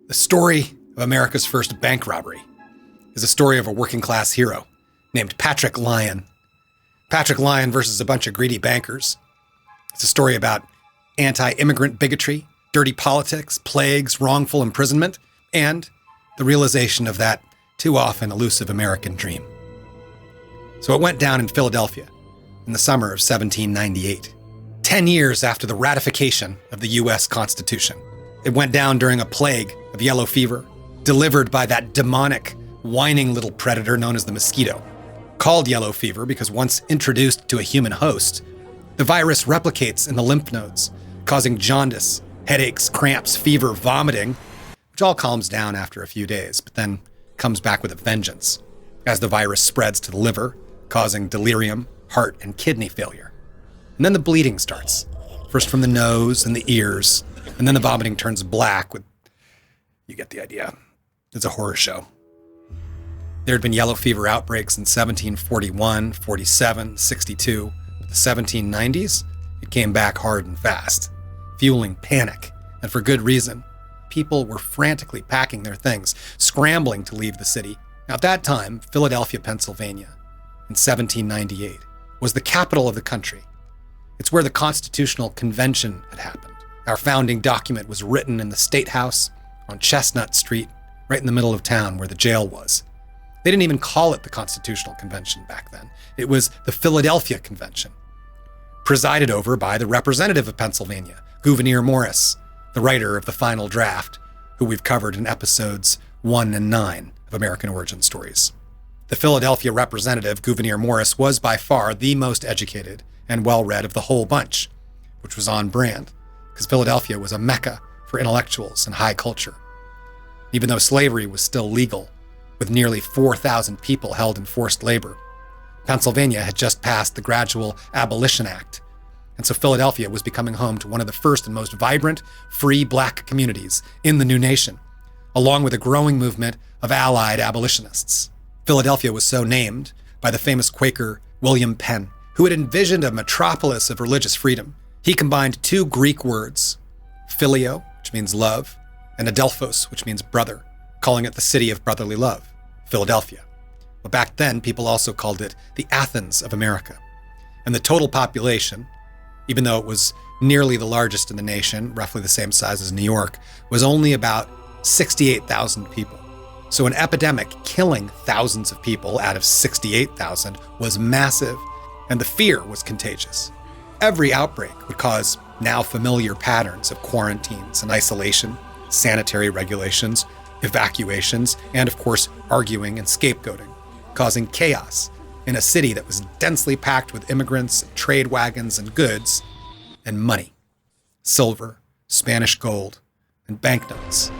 The story of America's first bank robbery is a story of a working-class hero named Patrick Lyon. Patrick Lyon versus a bunch of greedy bankers. It's a story about anti-immigrant bigotry, dirty politics, plagues, wrongful imprisonment, and the realization of that too often elusive American dream. So it went down in Philadelphia in the summer of 1798, 10 years after the ratification of the U.S. Constitution. It went down during a plague of yellow fever, delivered by that demonic, whining little predator known as the mosquito. Called yellow fever because once introduced to a human host, the virus replicates in the lymph nodes, causing jaundice, headaches, cramps, fever, vomiting, which all calms down after a few days, but then comes back with a vengeance as the virus spreads to the liver, causing delirium, heart, and kidney failure. And then the bleeding starts, first from the nose and the ears, and then the vomiting turns black with, you get the idea. It's a horror show. There had been yellow fever outbreaks in 1741, 47, 62. But the 1790s, it came back hard and fast, fueling panic, and for good reason. People were frantically packing their things, scrambling to leave the city. Now, at that time, Philadelphia, Pennsylvania, in 1798, was the capital of the country. It's where the Constitutional Convention had happened. Our founding document was written in the State House on Chestnut Street, right in the middle of town where the jail was. They didn't even call it the Constitutional Convention back then. It was the Philadelphia Convention, presided over by the representative of Pennsylvania, Gouverneur Morris, the writer of the final draft, who we've covered in episodes 1 and 9 of American Origin Stories. The Philadelphia representative, Gouverneur Morris, was by far the most educated and well-read of the whole bunch, which was on brand, because Philadelphia was a mecca for intellectuals and high culture. Even though slavery was still legal, with nearly 4,000 people held in forced labor, Pennsylvania had just passed the Gradual Abolition Act, and so Philadelphia was becoming home to one of the first and most vibrant, free black communities in the new nation, along with a growing movement of allied abolitionists. Philadelphia was so named by the famous Quaker William Penn, who had envisioned a metropolis of religious freedom. He combined two Greek words, phileo, which means love, and adelphos, which means brother, calling it the city of brotherly love, Philadelphia. But back then, people also called it the Athens of America. And the total population, even though it was nearly the largest in the nation, roughly the same size as New York, was only about 68,000 people. So an epidemic killing thousands of people out of 68,000 was massive, and the fear was contagious. Every outbreak would cause now familiar patterns of quarantines and isolation, sanitary regulations, evacuations, and of course, arguing and scapegoating, causing chaos in a city that was densely packed with immigrants, trade wagons, and goods, and money, silver, Spanish gold, and banknotes.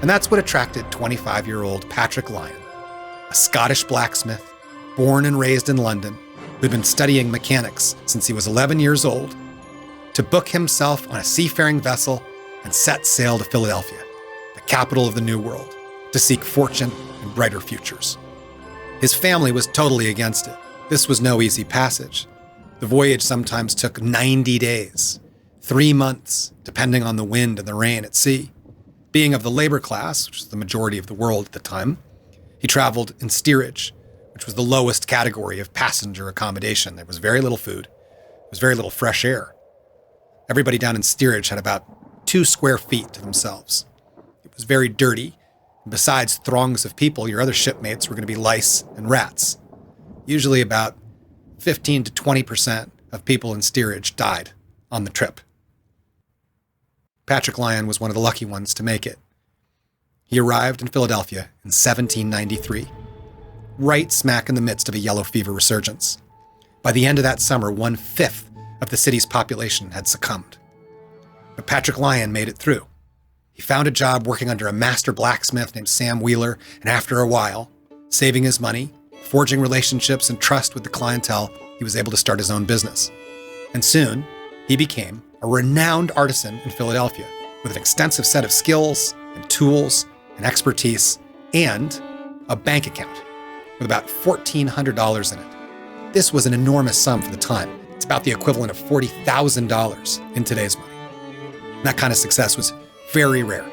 And that's what attracted 25-year-old Patrick Lyon, a Scottish blacksmith, born and raised in London, who'd been studying mechanics since he was 11 years old, to book himself on a seafaring vessel and set sail to Philadelphia, the capital of the New World, to seek fortune and brighter futures. His family was totally against it. This was no easy passage. The voyage sometimes took 90 days, 3 months, depending on the wind and the rain at sea. Being of the labor class, which was the majority of the world at the time, he traveled in steerage, which was the lowest category of passenger accommodation. There was very little food. There was very little fresh air. Everybody down in steerage had about 2 square feet to themselves. It was very dirty. Besides throngs of people, your other shipmates were going to be lice and rats. Usually about 15 to 20% of people in steerage died on the trip. Patrick Lyon was one of the lucky ones to make it. He arrived in Philadelphia in 1793, right smack in the midst of a yellow fever resurgence. By the end of that summer, 1/5 of the city's population had succumbed. But Patrick Lyon made it through. He found a job working under a master blacksmith named Sam Wheeler, and after a while, saving his money, forging relationships and trust with the clientele, he was able to start his own business. And soon, he became a renowned artisan in Philadelphia with an extensive set of skills and tools and expertise and a bank account with about $1,400 in it. This was an enormous sum for the time. It's about the equivalent of $40,000 in today's money. And that kind of success was very rare.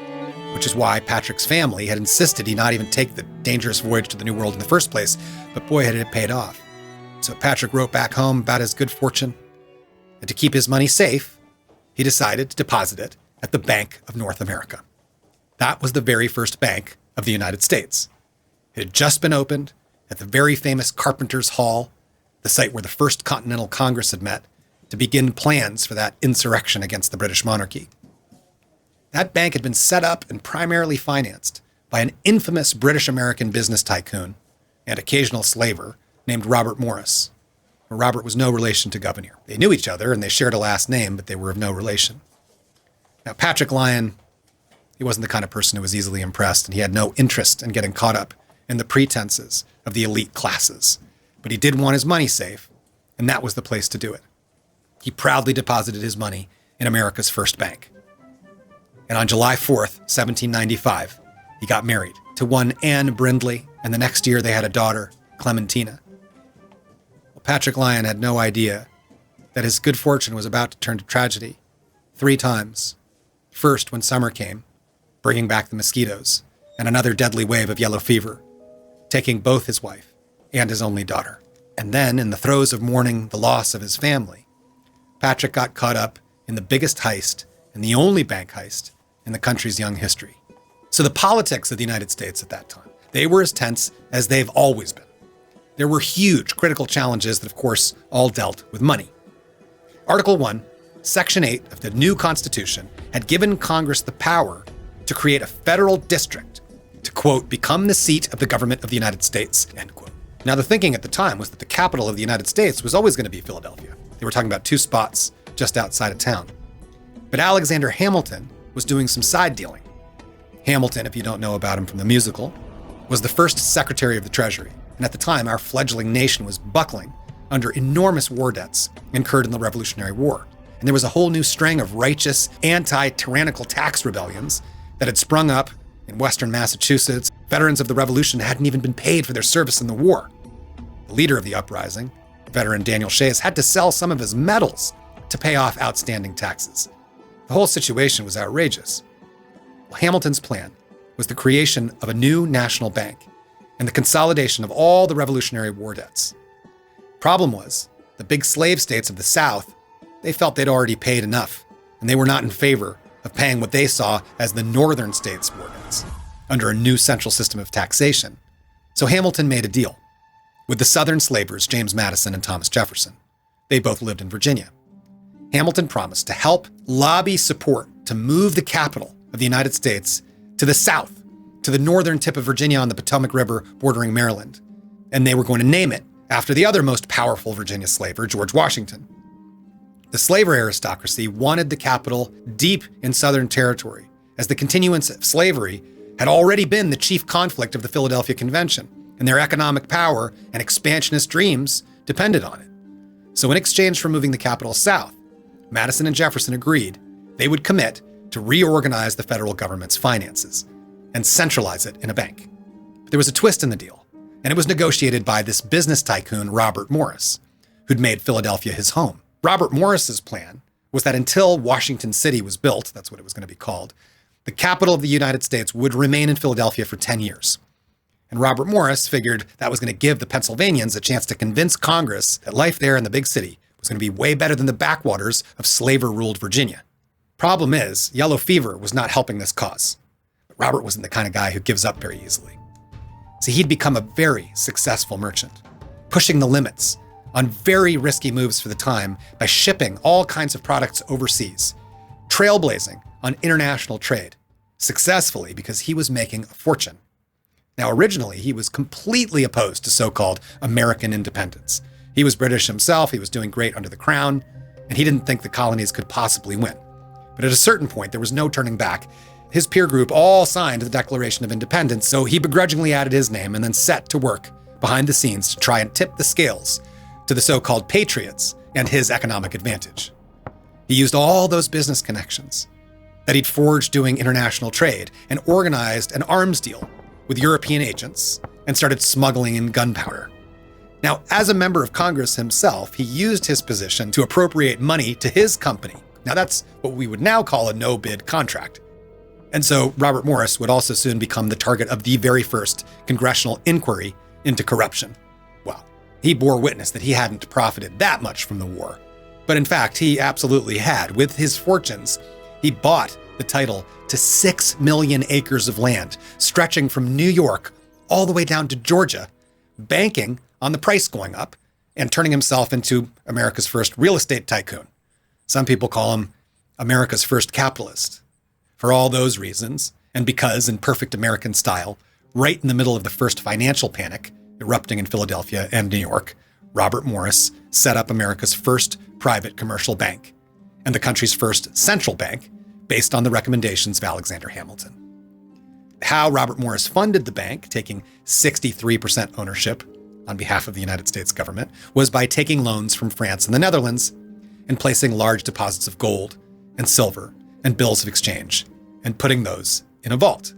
which is why Patrick's family had insisted he not even take the dangerous voyage to the New World in the first place, but boy, had it paid off. So Patrick wrote back home about his good fortune, and to keep his money safe, he decided to deposit it at the Bank of North America. That was the very first bank of the United States. It had just been opened at the very famous Carpenter's Hall, the site where the First Continental Congress had met, to begin plans for that insurrection against the British monarchy. That bank had been set up and primarily financed by an infamous British-American business tycoon and occasional slaver named Robert Morris. Robert was no relation to Gouverneur. They knew each other and they shared a last name, but they were of no relation. Now, Patrick Lyon, he wasn't the kind of person who was easily impressed, and he had no interest in getting caught up in the pretenses of the elite classes. But he did want his money safe, and that was the place to do it. He proudly deposited his money in America's first bank. And on July 4th, 1795, he got married to one Anne Brindley, and the next year they had a daughter, Clementina. Well, Patrick Lyon had no idea that his good fortune was about to turn to tragedy 3 times. First, when summer came, bringing back the mosquitoes and another deadly wave of yellow fever, taking both his wife and his only daughter. And then, in the throes of mourning the loss of his family, Patrick got caught up in the biggest heist and the only bank heist in the country's young history. So the politics of the United States at that time, they were as tense as they've always been. There were huge critical challenges that, of course, all dealt with money. Article 1, Section 8 of the new Constitution had given Congress the power to create a federal district to, quote, become the seat of the government of the United States, end quote. Now, the thinking at the time was that the capital of the United States was always going to be Philadelphia. They were talking about 2 spots just outside of town. But Alexander Hamilton was doing some side dealing. Hamilton, if you don't know about him from the musical, was the first Secretary of the Treasury. And at the time, our fledgling nation was buckling under enormous war debts incurred in the Revolutionary War. And there was a whole new string of righteous, anti-tyrannical tax rebellions that had sprung up in western Massachusetts. Veterans of the Revolution hadn't even been paid for their service in the war. The leader of the uprising, veteran Daniel Shays, had to sell some of his medals to pay off outstanding taxes. The whole situation was outrageous. Well, Hamilton's plan was the creation of a new national bank and the consolidation of all the Revolutionary War debts. Problem was, the big slave states of the South, they felt they'd already paid enough, and they were not in favor of paying what they saw as the northern states' war debts under a new central system of taxation. So Hamilton made a deal with the Southern slavers, James Madison and Thomas Jefferson. They both lived in Virginia. Hamilton promised to help lobby support to move the capital of the United States to the south, to the northern tip of Virginia on the Potomac River bordering Maryland. And they were going to name it after the other most powerful Virginia slaver, George Washington. The slaver aristocracy wanted the capital deep in Southern territory, as the continuance of slavery had already been the chief conflict of the Philadelphia Convention, and their economic power and expansionist dreams depended on it. So in exchange for moving the capital south, Madison and Jefferson agreed they would commit to reorganize the federal government's finances and centralize it in a bank. But there was a twist in the deal, and it was negotiated by this business tycoon, Robert Morris, who'd made Philadelphia his home. Robert Morris's plan was that until Washington City was built, that's what it was going to be called, the capital of the United States would remain in Philadelphia for 10 years. And Robert Morris figured that was going to give the Pennsylvanians a chance to convince Congress that life there in the big city was going to be way better than the backwaters of slaver-ruled Virginia. Problem is, yellow fever was not helping this cause. But Robert wasn't the kind of guy who gives up very easily. See, he'd become a very successful merchant, pushing the limits on very risky moves for the time by shipping all kinds of products overseas, trailblazing on international trade, successfully because he was making a fortune. Now, originally, he was completely opposed to so-called American independence. He was British himself, he was doing great under the crown, and he didn't think the colonies could possibly win. But at a certain point, there was no turning back. His peer group all signed the Declaration of Independence, so he begrudgingly added his name and then set to work behind the scenes to try and tip the scales to the so-called patriots and his economic advantage. He used all those business connections that he'd forged doing international trade and organized an arms deal with European agents and started smuggling in gunpowder. Now, as a member of Congress himself, he used his position to appropriate money to his company. Now, that's what we would now call a no-bid contract. And so Robert Morris would also soon become the target of the very first congressional inquiry into corruption. Well, he bore witness that he hadn't profited that much from the war. But in fact, he absolutely had. With his fortunes, he bought the title to 6 million acres of land, stretching from New York all the way down to Georgia, banking on the price going up and turning himself into America's first real estate tycoon. Some people call him America's first capitalist. For all those reasons, and because, in perfect American style, right in the middle of the first financial panic erupting in Philadelphia and New York, Robert Morris set up America's first private commercial bank and the country's first central bank based on the recommendations of Alexander Hamilton. How Robert Morris funded the bank, taking 63% ownership on behalf of the United States government, was by taking loans from France and the Netherlands and placing large deposits of gold and silver and bills of exchange and putting those in a vault.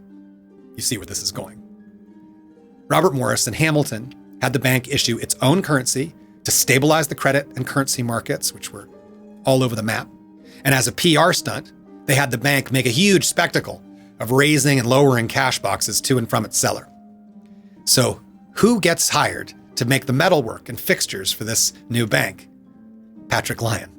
You see where this is going. Robert Morris and Hamilton had the bank issue its own currency to stabilize the credit and currency markets, which were all over the map. And as a PR stunt, they had the bank make a huge spectacle of raising and lowering cash boxes to and from its cellar. So who gets hired to make the metalwork and fixtures for this new bank? Patrick Lyon.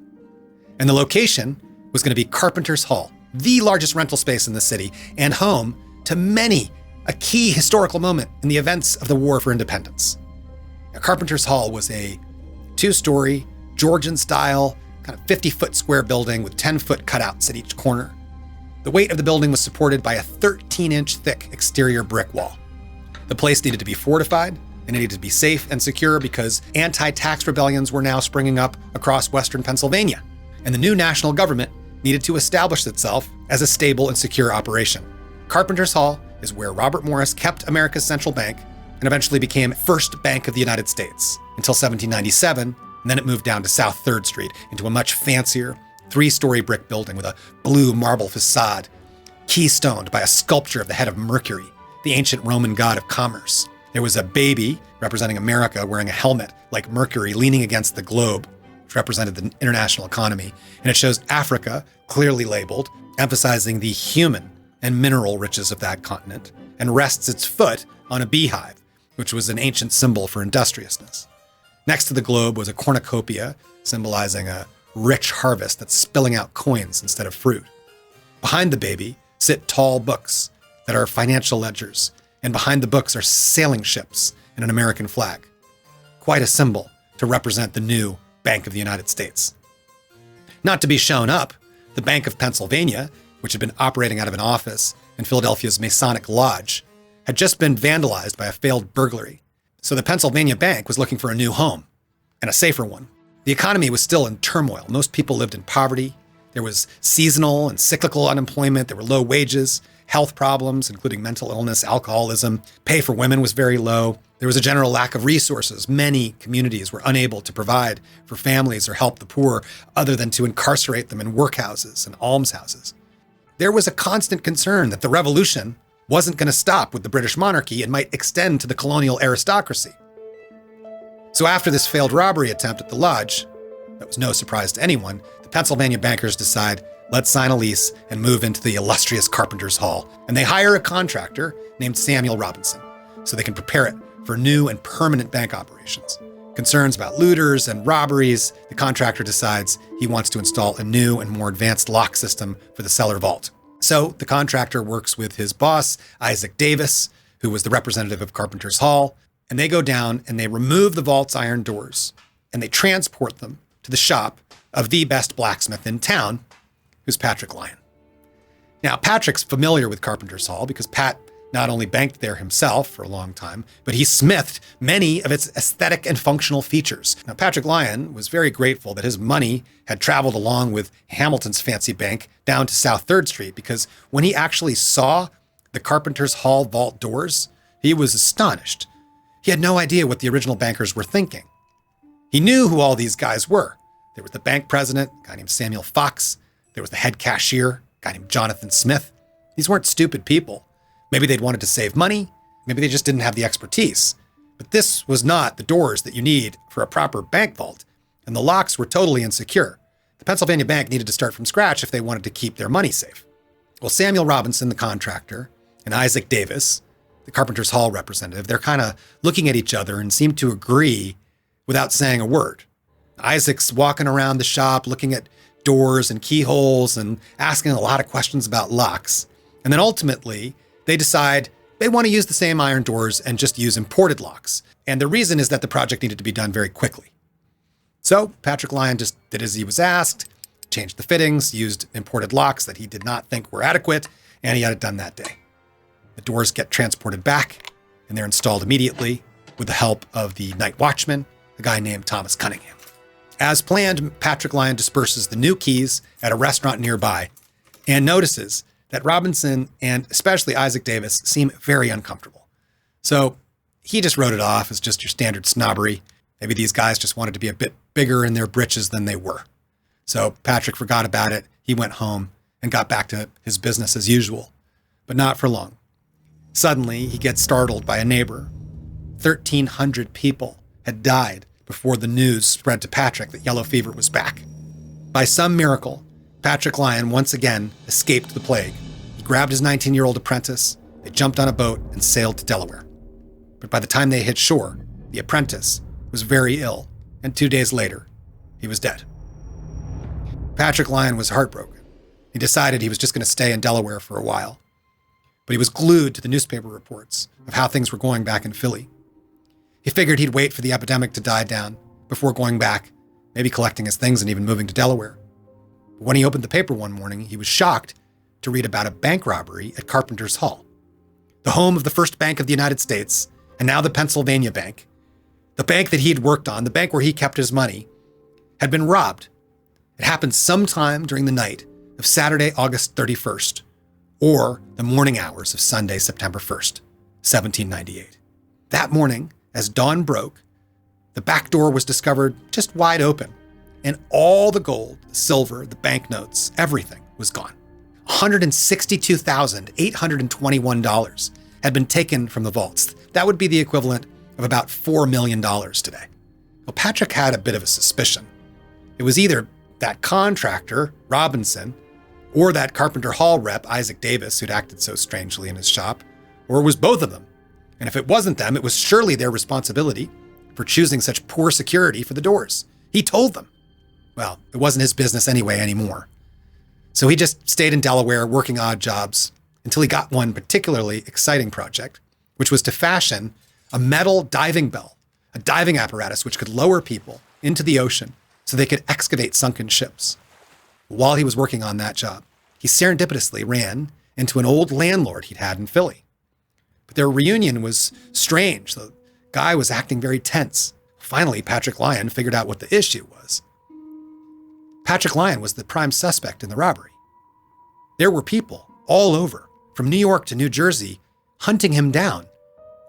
And the location was going to be Carpenter's Hall, the largest rental space in the city and home to a key historical moment in the events of the War for Independence. Now, Carpenter's Hall was a 2-story, Georgian-style, kind of 50-foot square building with 10-foot cutouts at each corner. The weight of the building was supported by a 13-inch thick exterior brick wall. The place needed to be fortified, and it needed to be safe and secure because anti-tax rebellions were now springing up across western Pennsylvania, and the new national government needed to establish itself as a stable and secure operation. Carpenter's Hall is where Robert Morris kept America's central bank and eventually became First Bank of the United States until 1797, and then it moved down to South 3rd Street into a much fancier 3-story brick building with a blue marble facade, keystoned by a sculpture of the head of Mercury, the ancient Roman god of commerce. There was a baby representing America wearing a helmet like Mercury leaning against the globe, which represented the international economy, and it shows Africa clearly labeled, emphasizing the human and mineral riches of that continent, and rests its foot on a beehive, which was an ancient symbol for industriousness. Next to the globe was a cornucopia, symbolizing a rich harvest that's spilling out coins instead of fruit. Behind the baby sit tall books that are financial ledgers, and behind the books are sailing ships and an American flag. Quite a symbol to represent the new Bank of the United States. Not to be shown up, the Bank of Pennsylvania, which had been operating out of an office in Philadelphia's Masonic Lodge, had just been vandalized by a failed burglary. So the Pennsylvania Bank was looking for a new home, and a safer one. The economy was still in turmoil. Most people lived in poverty. There was seasonal and cyclical unemployment. There were low wages, health problems, including mental illness, alcoholism. Pay for women was very low. There was a general lack of resources. Many communities were unable to provide for families or help the poor other than to incarcerate them in workhouses and almshouses. There was a constant concern that the revolution wasn't going to stop with the British monarchy and might extend to the colonial aristocracy. So after this failed robbery attempt at the lodge, that was no surprise to anyone, the Pennsylvania bankers decide, let's sign a lease and move into the illustrious Carpenter's Hall. And they hire a contractor named Samuel Robinson so they can prepare it for new and permanent bank operations. Concerns about looters and robberies, the contractor decides he wants to install a new and more advanced lock system for the cellar vault. So the contractor works with his boss, Isaac Davis, who was the representative of Carpenter's Hall, and they go down and they remove the vault's iron doors and they transport them to the shop of the best blacksmith in town, who's Patrick Lyon. Now, Patrick's familiar with Carpenter's Hall because Pat not only banked there himself for a long time, but he smithed many of its aesthetic and functional features. Now, Patrick Lyon was very grateful that his money had traveled along with Hamilton's fancy bank down to South 3rd Street because when he actually saw the Carpenter's Hall vault doors, he was astonished. He had no idea what the original bankers were thinking. He knew who all these guys were. There was the bank president, a guy named Samuel Fox. There was the head cashier, a guy named Jonathan Smith. These weren't stupid people. Maybe they'd wanted to save money. Maybe they just didn't have the expertise. But this was not the doors that you need for a proper bank vault, and the locks were totally insecure. The Pennsylvania Bank needed to start from scratch if they wanted to keep their money safe. Well, Samuel Robinson, the contractor, and Isaac Davis, the Carpenter's Hall representative, they're kind of looking at each other and seem to agree without saying a word. Isaac's walking around the shop looking at doors and keyholes and asking a lot of questions about locks. And then ultimately, they decide they want to use the same iron doors and just use imported locks. And the reason is that the project needed to be done very quickly. So Patrick Lyon just did as he was asked, changed the fittings, used imported locks that he did not think were adequate, and he had it done that day. The doors get transported back, and they're installed immediately with the help of the night watchman, a guy named Thomas Cunningham. As planned, Patrick Lyon disperses the new keys at a restaurant nearby and notices that Robinson and especially Isaac Davis seem very uncomfortable. So he just wrote it off as just your standard snobbery. Maybe these guys just wanted to be a bit bigger in their britches than they were. So Patrick forgot about it. He went home and got back to his business as usual, but not for long. Suddenly, he gets startled by a neighbor. 1,300 people had died before the news spread to Patrick that yellow fever was back. By some miracle, Patrick Lyon once again escaped the plague. He grabbed his 19-year-old apprentice, they jumped on a boat and sailed to Delaware. But by the time they hit shore, the apprentice was very ill, and 2 days later, he was dead. Patrick Lyon was heartbroken. He decided he was just going to stay in Delaware for a while. But he was glued to the newspaper reports of how things were going back in Philly. He figured he'd wait for the epidemic to die down before going back, maybe collecting his things and even moving to Delaware. But when he opened the paper one morning, he was shocked to read about a bank robbery at Carpenter's Hall, the home of the first bank of the United States, and now the Pennsylvania Bank. The bank that he had worked on, the bank where he kept his money, had been robbed. It happened sometime during the night of Saturday, August 31st, or the morning hours of Sunday, September 1st, 1798. That morning, as dawn broke, the back door was discovered just wide open, and all the gold, the silver, the banknotes, everything was gone. $162,821 had been taken from the vaults. That would be the equivalent of about $4 million today. Well, Patrick had a bit of a suspicion. It was either that contractor, Robinson, or that Carpenter Hall rep, Isaac Davis, who'd acted so strangely in his shop, or it was both of them. And if it wasn't them, it was surely their responsibility for choosing such poor security for the doors. He told them. Well, it wasn't his business anyway anymore. So he just stayed in Delaware working odd jobs until he got one particularly exciting project, which was to fashion a metal diving bell, a diving apparatus which could lower people into the ocean so they could excavate sunken ships. While he was working on that job, he serendipitously ran into an old landlord he'd had in Philly. But their reunion was strange. The guy was acting very tense. Finally, Patrick Lyon figured out what the issue was. Patrick Lyon was the prime suspect in the robbery. There were people all over, from New York to New Jersey, hunting him down,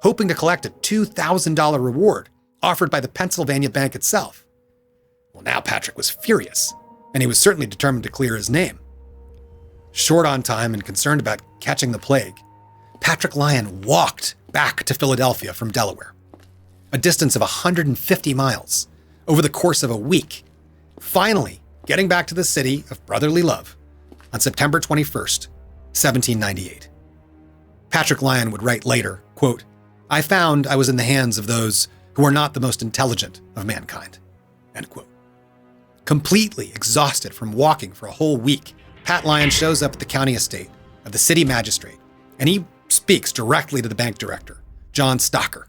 hoping to collect a $2,000 reward offered by the Pennsylvania Bank itself. Well, now Patrick was furious, and he was certainly determined to clear his name. Short on time and concerned about catching the plague, Patrick Lyon walked back to Philadelphia from Delaware, a distance of 150 miles, over the course of a week, finally getting back to the city of brotherly love on September 21st, 1798. Patrick Lyon would write later, quote, "I found I was in the hands of those who are not the most intelligent of mankind," end quote. Completely exhausted from walking for a whole week, Pat Lyon shows up at the county estate of the city magistrate, and he speaks directly to the bank director, John Stocker,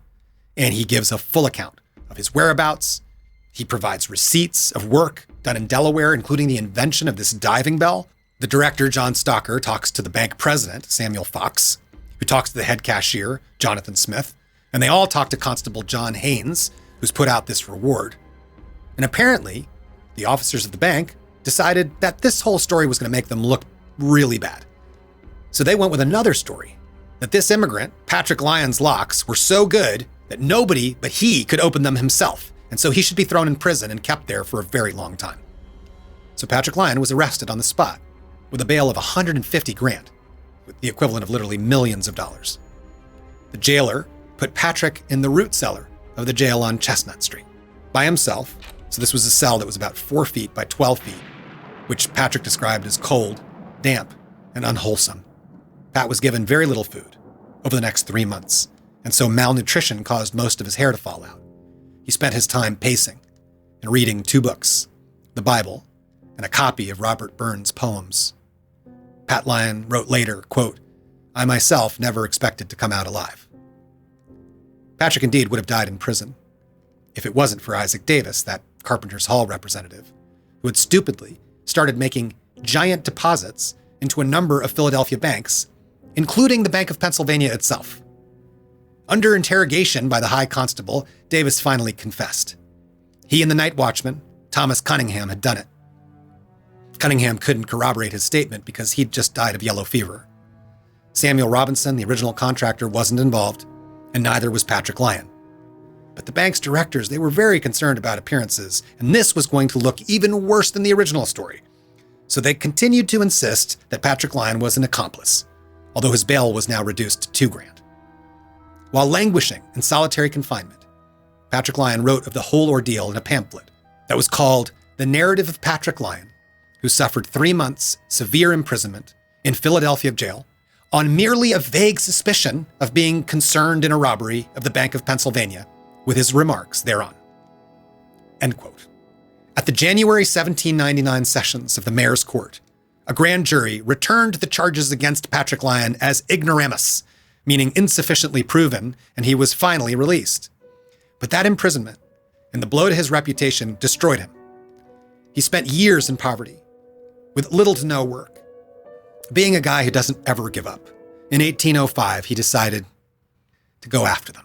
and he gives a full account of his whereabouts. He provides receipts of work done in Delaware, including the invention of this diving bell. The director, John Stocker, talks to the bank president, Samuel Fox, who talks to the head cashier, Jonathan Smith, and they all talk to Constable John Haynes, who's put out this reward. And apparently, the officers of the bank decided that this whole story was going to make them look really bad. So they went with another story, that this immigrant, Patrick Lyon's locks, were so good that nobody but he could open them himself, and so he should be thrown in prison and kept there for a very long time. So Patrick Lyon was arrested on the spot with a bail of $150,000, with the equivalent of literally millions of dollars. The jailer put Patrick in the root cellar of the jail on Chestnut Street by himself. So this was a cell that was about 4 feet by 12 feet, which Patrick described as cold, damp, and unwholesome. Pat was given very little food over the next 3 months, and so malnutrition caused most of his hair to fall out. He spent his time pacing and reading 2 books, the Bible and a copy of Robert Burns' poems. Pat Lyon wrote later, quote, "I myself never expected to come out alive." Patrick indeed would have died in prison if it wasn't for Isaac Davis, that Carpenter's Hall representative, who had stupidly started making giant deposits into a number of Philadelphia banks, including the Bank of Pennsylvania itself. Under interrogation by the High Constable, Davis finally confessed. He and the night watchman, Thomas Cunningham, had done it. Cunningham couldn't corroborate his statement because he'd just died of yellow fever. Samuel Robinson, the original contractor, wasn't involved, and neither was Patrick Lyon. But the bank's directors, they were very concerned about appearances, and this was going to look even worse than the original story. So they continued to insist that Patrick Lyon was an accomplice, although his bail was now reduced to $2,000. While languishing in solitary confinement, Patrick Lyon wrote of the whole ordeal in a pamphlet that was called The Narrative of Patrick Lyon, who suffered 3 months severe imprisonment in Philadelphia jail on merely a vague suspicion of being concerned in a robbery of the Bank of Pennsylvania, with his remarks thereon. End quote. At the January 1799 sessions of the Mayor's Court, a grand jury returned the charges against Patrick Lyon as ignoramus, meaning insufficiently proven, and he was finally released. But that imprisonment and the blow to his reputation destroyed him. He spent years in poverty, with little to no work, being a guy who doesn't ever give up. In 1805, he decided to go after them.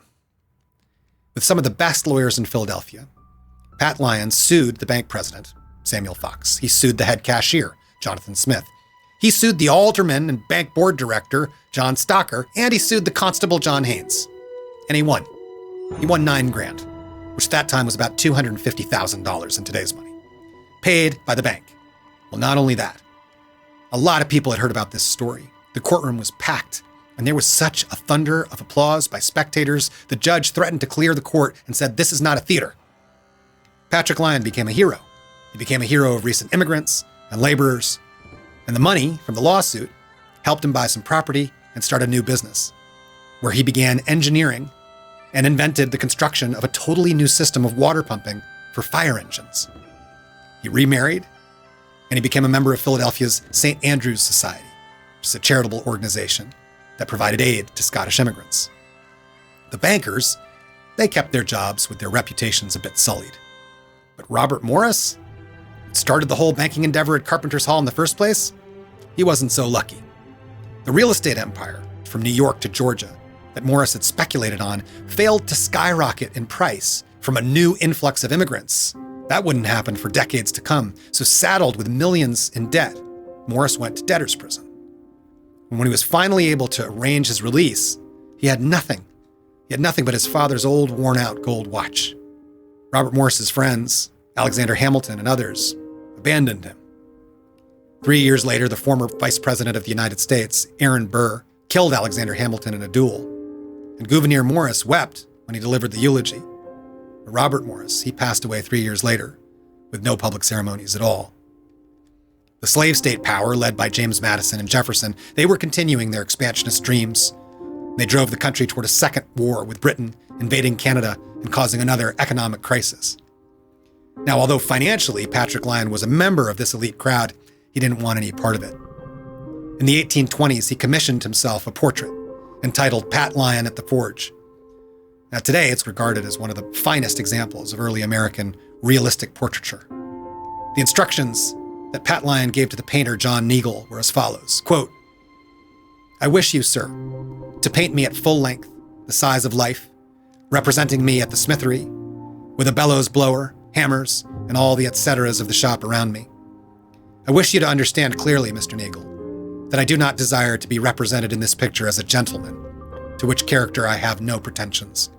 With some of the best lawyers in Philadelphia, Pat Lyon sued the bank president, Samuel Fox. He sued the head cashier, Jonathan Smith. He sued the alderman and bank board director, John Stocker, and he sued the constable, John Haynes. And he won. He won $9,000, which at that time was about $250,000 in today's money, paid by the bank. Well, not only that, a lot of people had heard about this story. The courtroom was packed, and there was such a thunder of applause by spectators, the judge threatened to clear the court and said, "This is not a theater." Patrick Lyon became a hero. He became a hero of recent immigrants and laborers, and the money from the lawsuit helped him buy some property and start a new business, where he began engineering and invented the construction of a totally new system of water pumping for fire engines. He remarried, and he became a member of Philadelphia's St. Andrew's Society, which is a charitable organization that provided aid to Scottish immigrants. The bankers, they kept their jobs with their reputations a bit sullied. But Robert Morris, who started the whole banking endeavor at Carpenter's Hall in the first place, he wasn't so lucky. The real estate empire, from New York to Georgia, that Morris had speculated on, failed to skyrocket in price from a new influx of immigrants. That wouldn't happen for decades to come. So saddled with millions in debt, Morris went to debtor's prison. And when he was finally able to arrange his release, he had nothing. He had nothing but his father's old, worn-out gold watch. Robert Morris's friends, Alexander Hamilton and others, abandoned him. 3 years later, the former Vice President of the United States, Aaron Burr, killed Alexander Hamilton in a duel. And Gouverneur Morris wept when he delivered the eulogy. But Robert Morris, he passed away 3 years later, with no public ceremonies at all. The slave state power, led by James Madison and Jefferson, they were continuing their expansionist dreams. They drove the country toward a second war, with Britain invading Canada and causing another economic crisis. Now, although financially Patrick Lyon was a member of this elite crowd, he didn't want any part of it. In the 1820s, he commissioned himself a portrait entitled Pat Lyon at the Forge. Now, today, it's regarded as one of the finest examples of early American realistic portraiture. The instructions that Pat Lyon gave to the painter John Neagle were as follows, quote, "I wish you, sir, to paint me at full length, the size of life, representing me at the smithery, with a bellows blower, hammers, and all the et ceteras of the shop around me. I wish you to understand clearly, Mr. Neagle, that I do not desire to be represented in this picture as a gentleman, to which character I have no pretensions.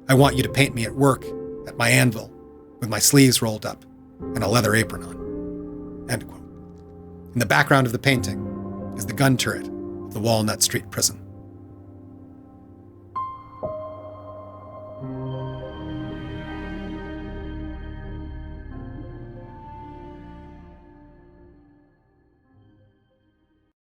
I want you to paint me at work, at my anvil, with my sleeves rolled up, and a leather apron on." End quote. In the background of the painting is the gun turret of the Walnut Street prison.